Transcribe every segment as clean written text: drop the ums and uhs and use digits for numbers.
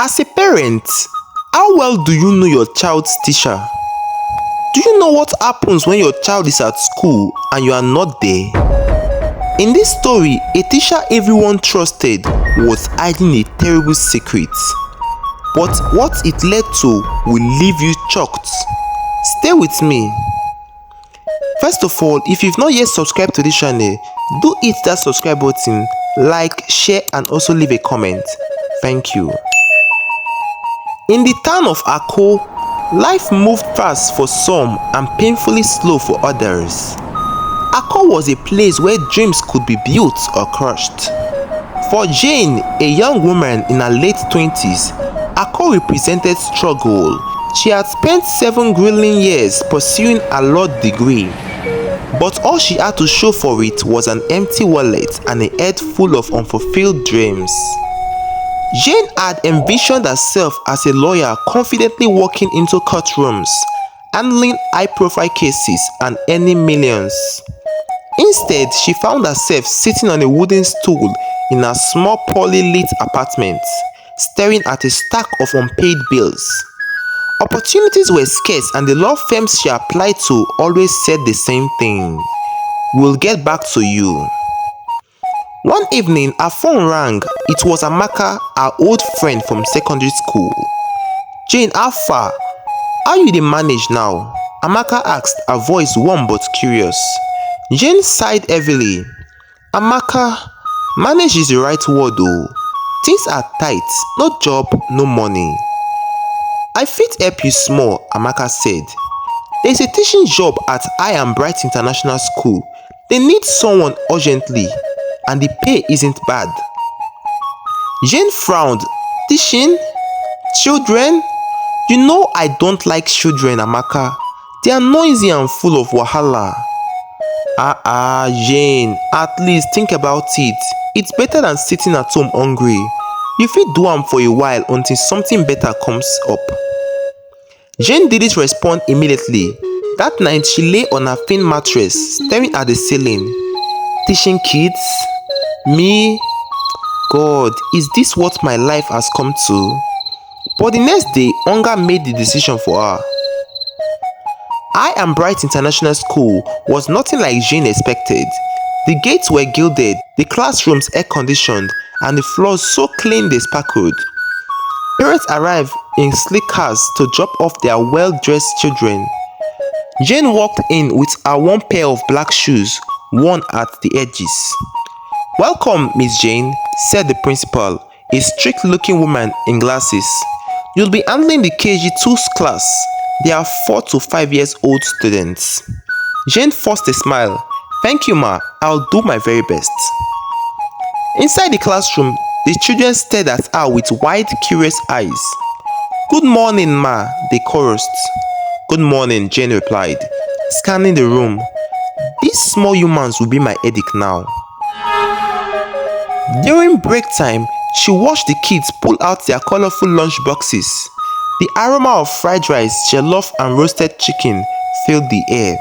As a parent, how well do you know your child's teacher? Do you know what happens when your child is at school and you are not there? In this story, a teacher everyone trusted was hiding a terrible secret. But what it led to will leave you shocked. Stay with me. First of all, if you've not yet subscribed to this channel, do hit that subscribe button, like, share and also leave a comment. Thank you. In the town of Akko, life moved fast for some and painfully slow for others. Akko was a place where dreams could be built or crushed. For Jane, a young woman in her late 20s, Akko represented struggle. She had spent 7 grueling years pursuing a law degree, but all she had to show for it was an empty wallet and a head full of unfulfilled dreams. Jane had envisioned herself as a lawyer confidently walking into courtrooms, handling high-profile cases and earning millions. Instead, she found herself sitting on a wooden stool in a small poorly lit apartment, staring at a stack of unpaid bills. Opportunities were scarce and the law firms she applied to always said the same thing: "We'll get back to you." One evening, her phone rang. It was Amaka, her old friend from secondary school. "Jane, how far? How you dey manage now?" Amaka asked, her voice warm but curious. Jane sighed heavily. "Amaka, manage is the right word though. Things are tight, no job, no money." "I fit help you small," Amaka said. "There's a teaching job at I Am Bright International School. They need someone urgently, and the pay isn't bad." Jane frowned. "Teaching? Children? You know I don't like children, Amaka. They are noisy and full of wahala." Jane, at least think about it. It's better than sitting at home hungry. You fit do am for a while until something better comes up." Jane didn't respond immediately. That night, she lay on her thin mattress, staring at the ceiling. Teaching kids? Me? God, is this what my life has come to? But the next day, hunger made the decision for her. I Am Bright International School was nothing like Jane expected. The gates were gilded, the classrooms air-conditioned, and the floors so clean they sparkled. Parents arrived in sleek cars to drop off their well-dressed children. Jane walked in with her one pair of black shoes, worn at the edges. "Welcome, Miss Jane," said the principal, a strict-looking woman in glasses. "You'll be handling the KG2's class. They are 4 to 5 years old students." Jane forced a smile. "Thank you, ma. I'll do my very best." Inside the classroom, the children stared at her with wide, curious eyes. "Good morning, ma," they chorused. "Good morning," Jane replied, scanning the room. "These small humans will be my headache now." During break time, she watched the kids pull out their colorful lunch boxes. The aroma of fried rice, jollof and roasted chicken filled the air.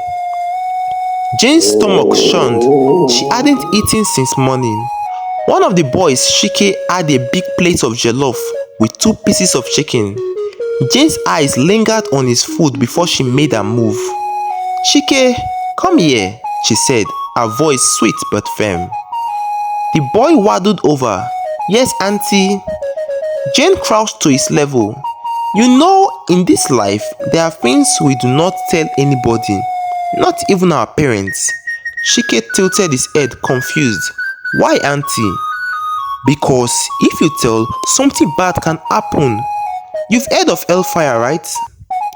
Jane's stomach churned. She hadn't eaten since morning. One of the boys, Chike, had a big plate of jollof with 2 pieces of chicken. Jane's eyes lingered on his food before she made her move. "Chike, come here," she said, her voice sweet but firm. The boy waddled over. "Yes, auntie." Jane crouched to his level. "You know, in this life, there are things we do not tell anybody, not even our parents." Chike tilted his head, confused. "Why, auntie?" "Because if you tell, something bad can happen. You've heard of hellfire, right?"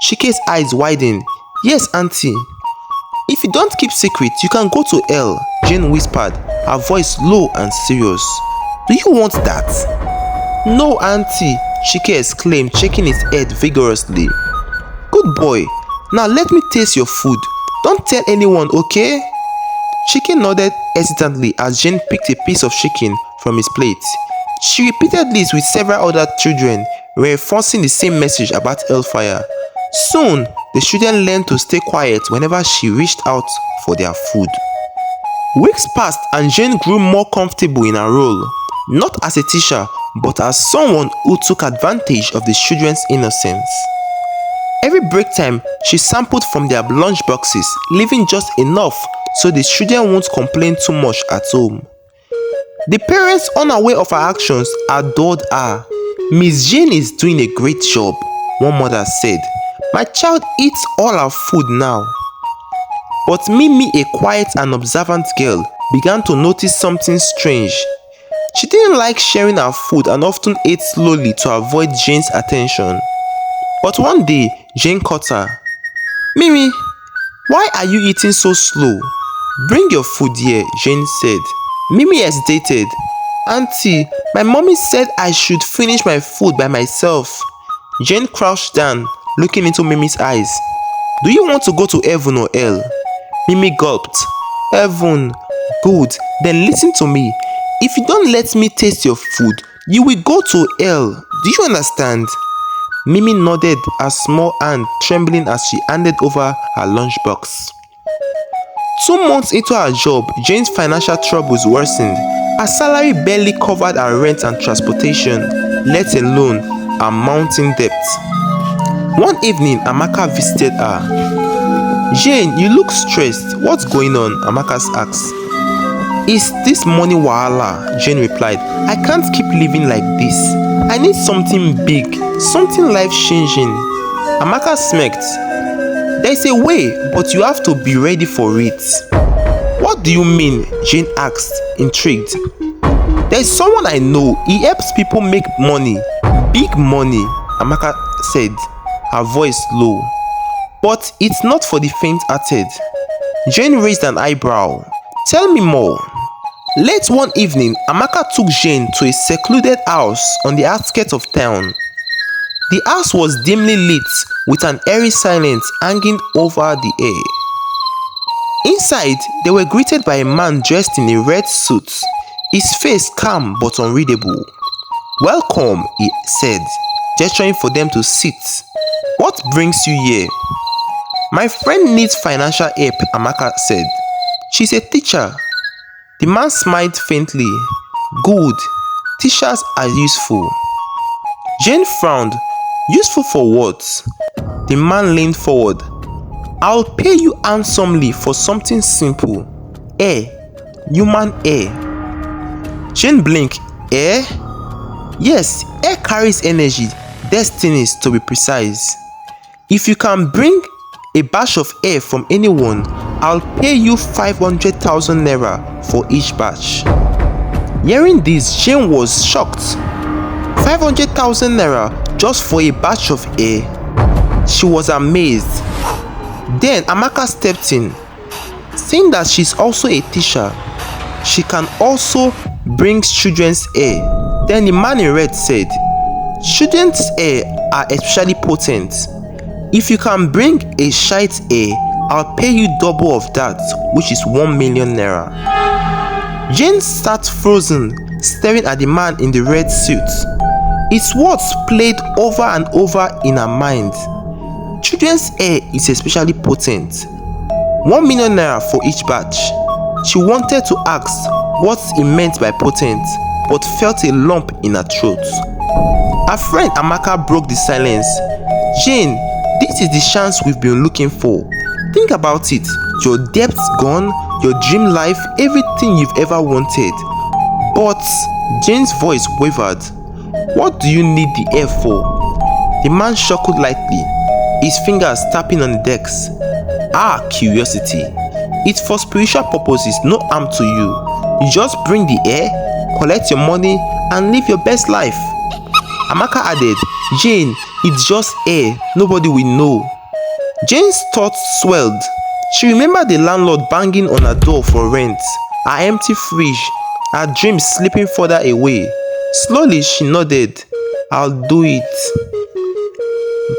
Chike's eyes widened. "Yes, auntie." "If you don't keep secret, you can go to hell," Jane whispered, her voice low and serious. "Do you want that?" "No, auntie," Chike exclaimed, shaking his head vigorously. "Good boy. Now let me taste your food. Don't tell anyone, okay?" Chike nodded hesitantly as Jane picked a piece of chicken from his plate. She repeated this with several other children, reinforcing the same message about hellfire. Soon, the children learned to stay quiet whenever she reached out for their food. Weeks passed and Jane grew more comfortable in her role, not as a teacher, but as someone who took advantage of the children's innocence. Every break time, she sampled from their lunch boxes, leaving just enough so the children won't complain too much at home. The parents, unaware of her actions, adored her. "Miss Jane is doing a great job," one mother said. "My child eats all her food now." But Mimi, a quiet and observant girl, began to notice something strange. She didn't like sharing her food and often ate slowly to avoid Jane's attention. But one day, Jane caught her. "Mimi, why are you eating so slow? Bring your food here," Jane said. Mimi hesitated. "Auntie, my mommy said I should finish my food by myself." Jane crouched down, looking into Mimi's eyes. "Do you want to go to heaven or hell?" Mimi gulped. "Heaven. Good. Then listen to me. If you don't let me taste your food, you will go to hell. Do you understand?" Mimi nodded, her small hand trembling as she handed over her lunchbox. 2 months into her job, Jane's financial troubles worsened. Her salary barely covered her rent and transportation, let alone her mounting debt. One evening, Amaka visited her. "Jane, you look stressed. What's going on?" Amaka asked. "It's this money wahala," Jane replied. "I can't keep living like this. I need something big, something life-changing." Amaka smirked. "There's a way, but you have to be ready for it." "What do you mean?" Jane asked, intrigued. "There's someone I know. He helps people make money. Big money," Amaka said, her voice low. "But it's not for the faint-hearted." Jane raised an eyebrow. "Tell me more." Late one evening, Amaka took Jane to a secluded house on the outskirts of town. The house was dimly lit with an eerie silence hanging over the air. Inside, they were greeted by a man dressed in a red suit, his face calm but unreadable. "Welcome," he said, gesturing for them to sit. "What brings you here?" "My friend needs financial help," Amaka said. "She's a teacher." The man smiled faintly. "Good. Teachers are useful." Jane frowned. "Useful for what?" The man leaned forward. "I'll pay you handsomely for something simple. Air. Human air." Jane blinked. "Air?" "Yes, air carries energy, destinies to be precise. If you can bring a batch of air from anyone, I'll pay you 500,000 naira for each batch." Hearing this, Jane was shocked. 500,000 naira just for a batch of air? She was amazed. Then Amaka stepped in, saying that she's also a teacher. She can also bring children's air. Then the man in red said, "Children's air are especially potent. If you can bring a shite air, I'll pay you double of that, which is 1 million naira." Jane sat frozen, staring at the man in the red suit. His words played over and over in her mind. Children's air is especially potent. 1 million naira for each batch. She wanted to ask what he meant by potent, but felt a lump in her throat. Her friend Amaka broke the silence. "Jane, this is the chance we've been looking for. Think about it. Your debt's gone, your dream life, everything you've ever wanted." "But," Jane's voice wavered, "what do you need the air for?" The man chuckled lightly, his fingers tapping on the decks. "Ah, curiosity. It's for spiritual purposes, no harm to you. You just bring the air, collect your money, and live your best life." Amaka added, "Jane, it's just air. Nobody will know." Jane's thoughts swelled. She remembered the landlord banging on her door for rent, her empty fridge, her dreams slipping further away. Slowly, she nodded. "I'll do it."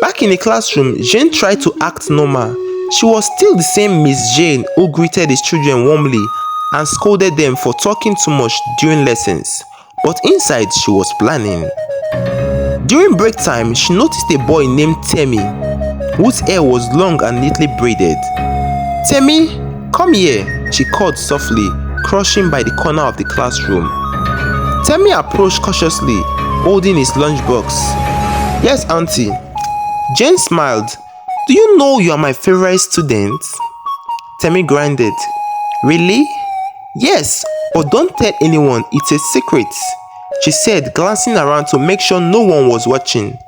Back in the classroom, Jane tried to act normal. She was still the same Miss Jane who greeted his children warmly and scolded them for talking too much during lessons. But inside, she was planning. During break time, she noticed a boy named Temi, whose hair was long and neatly braided. "Temi, come here," she called softly, crouching by the corner of the classroom. Temi approached cautiously. holding his lunchbox. Yes, auntie. Jane smiled. Do you know you are my favorite student? Temi grinded. Really? Yes, but don't tell anyone, it's a secret, she said, glancing around to make sure no one was watching.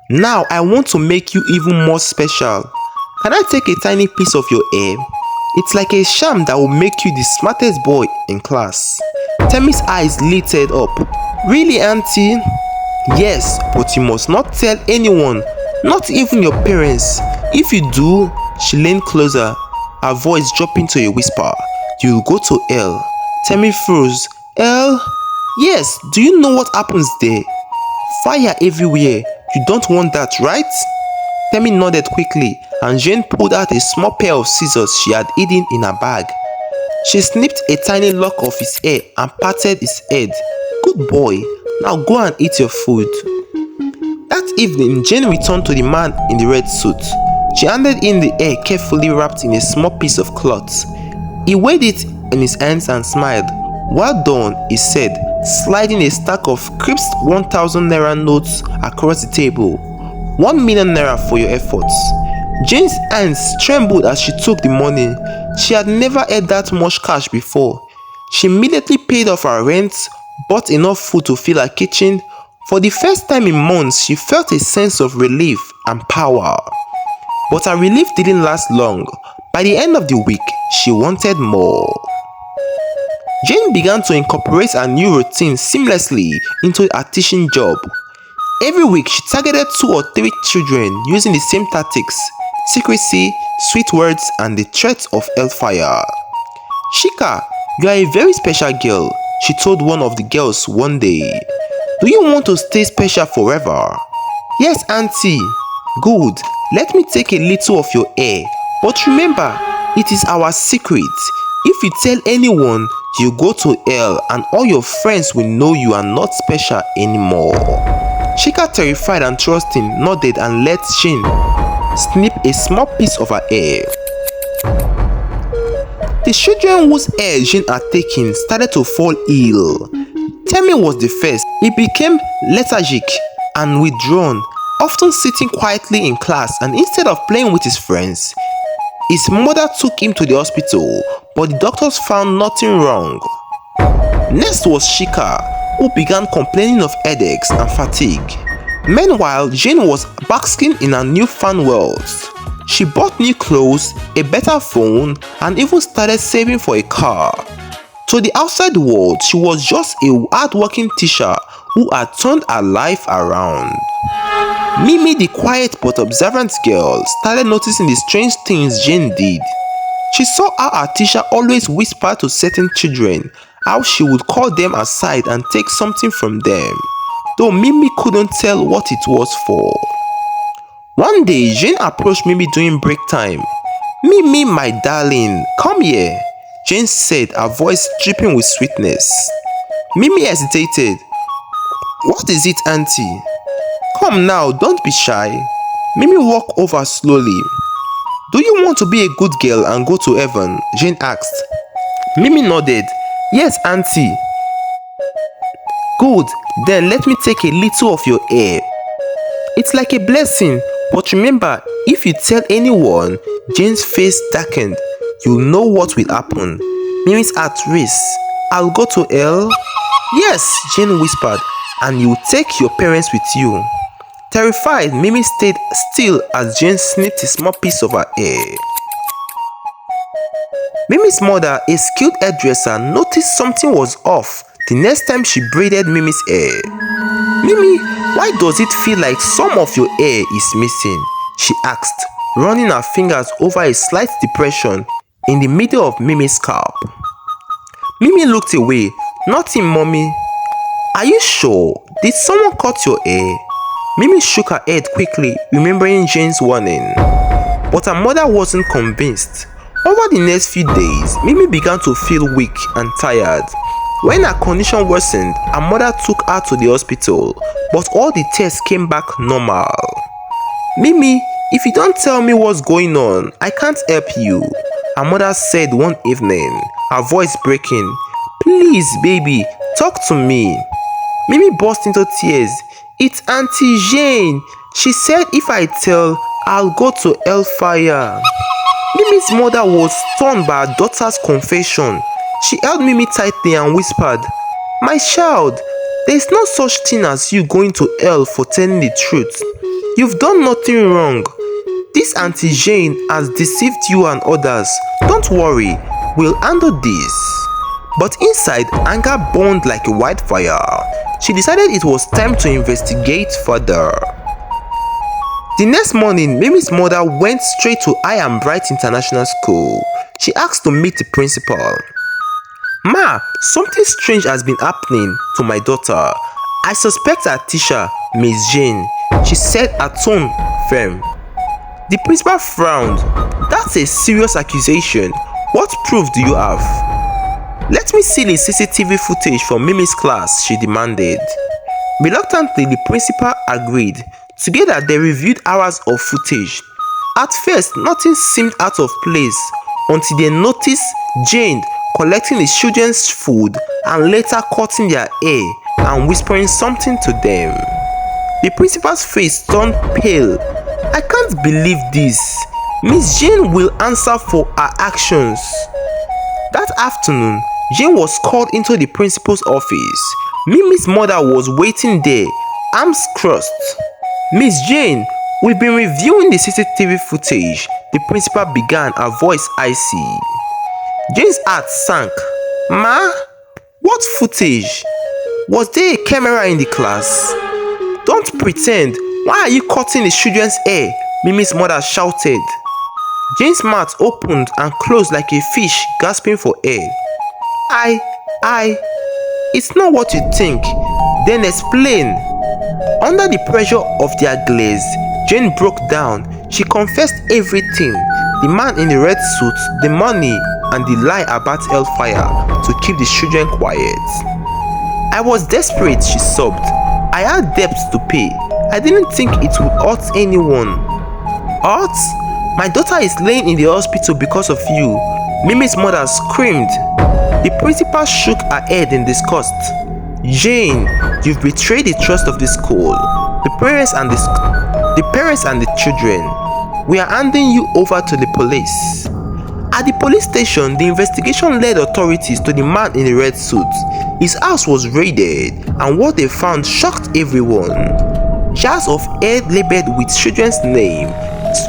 Now I want to make you even more special. Can I take a tiny piece of your hair? It's like a charm that will make you the smartest boy in class. Temi's eyes lit up. Really, auntie? Yes, but you must not tell anyone, not even your parents. If you do, she leaned closer, her voice dropping to a whisper. You'll go to hell. Temi froze. Hell? Yes, do you know what happens there? Fire everywhere. You don't want that, right? Temi nodded quickly, and Jane pulled out a small pair of scissors she had hidden in her bag. She snipped a tiny lock of his hair and patted his head. Good boy, now go and eat your food. That evening, Jane returned to the man in the red suit. She handed in the hair carefully wrapped in a small piece of cloth. He weighed it in his hands and smiled. Well done, he said, sliding a stack of crisp 1,000 naira notes across the table. 1 million naira for your efforts. Jane's hands trembled as she took the money. She had never had that much cash before. She immediately paid off her rent, bought enough food to fill her kitchen. For the first time in months, she felt a sense of relief and power. But her relief didn't last long. By the end of the week, she wanted more. Jane began to incorporate her new routine seamlessly into her teaching job. Every week, she targeted 2 or 3 children using the same tactics: secrecy, sweet words, and the threat of hellfire. Shika, you are a very special girl, she told one of the girls one day. Do you want to stay special forever? Yes, auntie. Good, let me take a little of your hair. But remember, it is our secret. If you tell anyone, you go to hell and all your friends will know you are not special anymore. Shika, terrified and trusting, nodded and let Jane snip a small piece of her hair. The children whose hair Jane had taken started to fall ill. Temi was the first. He became lethargic and withdrawn, often sitting quietly in class, and instead of playing with his friends, his mother took him to the hospital, but the doctors found nothing wrong. Next was Shika, who began complaining of headaches and fatigue. Meanwhile, Jane was basking in her newfound wealth. She bought new clothes, a better phone, and even started saving for a car. To the outside world, she was just a hard-working teacher who had turned her life around. Mimi, the quiet but observant girl, started noticing the strange things Jane did. She saw how her teacher always whispered to certain children, how she would call them aside and take something from them, though Mimi couldn't tell what it was for. One day, Jane approached Mimi during break time. Mimi, my darling, come here, Jane said, her voice dripping with sweetness. Mimi hesitated. What is it, auntie? Come now, don't be shy. Mimi walked over slowly. Do you want to be a good girl and go to heaven? Jane asked. Mimi nodded. Yes, auntie. Good, then let me take a little of your hair. It's like a blessing, but remember, if you tell anyone, Jane's face darkened. You'll know what will happen. Mimi's heart raced. I'll go to hell? Yes, Jane whispered, and you'll take your parents with you. Terrified, Mimi stayed still as Jane snipped a small piece of her hair. Mimi's mother, a skilled hairdresser, noticed something was off the next time she braided Mimi's hair. Mimi, why does it feel like some of your hair is missing? She asked, running her fingers over a slight depression in the middle of Mimi's scalp. Mimi looked away. Nothing, mommy. Are you sure? Did someone cut your hair? Mimi shook her head quickly, remembering Jane's warning. But her mother wasn't convinced. Over the next few days, Mimi began to feel weak and tired. When her condition worsened, her mother took her to the hospital, but all the tests came back normal. Mimi, if you don't tell me what's going on, I can't help you, her mother said one evening, her voice breaking. Please, baby, talk to me. Mimi burst into tears. "It's Auntie Jane. She said if I tell, I'll go to hellfire." Mimi's mother was stunned by her daughter's confession. She held Mimi tightly and whispered, "My child, there is no such thing as you going to hell for telling the truth. You've done nothing wrong. This Auntie Jane has deceived you and others. Don't worry, we'll handle this." But inside, anger burned like a wildfire. She decided it was time to investigate further. The next morning, Mimi's mother went straight to I Am Bright International School. She asked to meet the principal. "Ma, something strange has been happening to my daughter. I suspect her teacher, Miss Jane," she said, her tone firm. The principal frowned. "That's a serious accusation. What proof do you have?" "Let me see the CCTV footage from Mimi's class," she demanded. Reluctantly, the principal agreed. Together, they reviewed hours of footage. At first, nothing seemed out of place until they noticed Jane collecting the children's food and later cutting their hair and whispering something to them. The principal's face turned pale. "I can't believe this. Miss Jane will answer for her actions." That afternoon, Jane was called into the principal's office. Mimi's mother was waiting there, arms crossed. "Miss Jane, we've been reviewing the CCTV footage," the principal began, her voice icy. Jane's heart sank. "Ma? What footage? Was there a camera in the class?" "Don't pretend. Why are you cutting the children's hair?" Mimi's mother shouted. Jane's mouth opened and closed like a fish gasping for air. It's not what you think." "Then explain." Under the pressure of their glaze, Jane broke down. She confessed everything: the man in the red suit, the money, and the lie about hellfire to keep the children quiet. "I was desperate," she sobbed. "I had debts to pay. I didn't think it would hurt anyone." "Hurt? My daughter is laying in the hospital because of you," Mimi's mother screamed. The principal shook her head in disgust. "Jane, you've betrayed the trust of the school, the parents and the children. We are handing you over to the police." At the police station, the investigation led authorities to the man in the red suit. His house was raided, and what they found shocked everyone. Jars of hair labeled with children's names,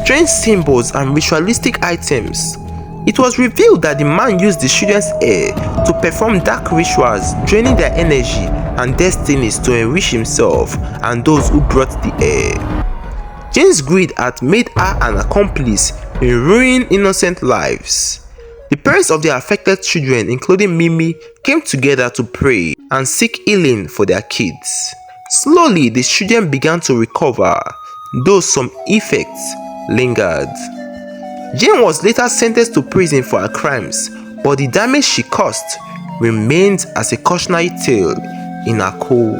strange symbols, and ritualistic items. It was revealed that the man used the children's hair to perform dark rituals, draining their energy and destinies to enrich himself and those who brought the hair. Jane's greed had made her an accomplice in ruining innocent lives. The parents of the affected children, including Mimi, came together to pray and seek healing for their kids. Slowly, the children began to recover, though some effects lingered. Jane was later sentenced to prison for her crimes, but the damage she caused remained as a cautionary tale in her core.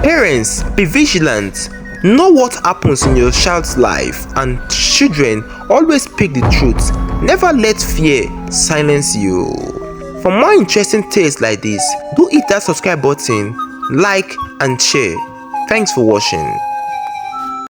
Parents, be vigilant. Know what happens in your child's life, and children, always speak the truth. Never let fear silence you. For more interesting tales like this, do hit that subscribe button, like and share. Thanks for watching.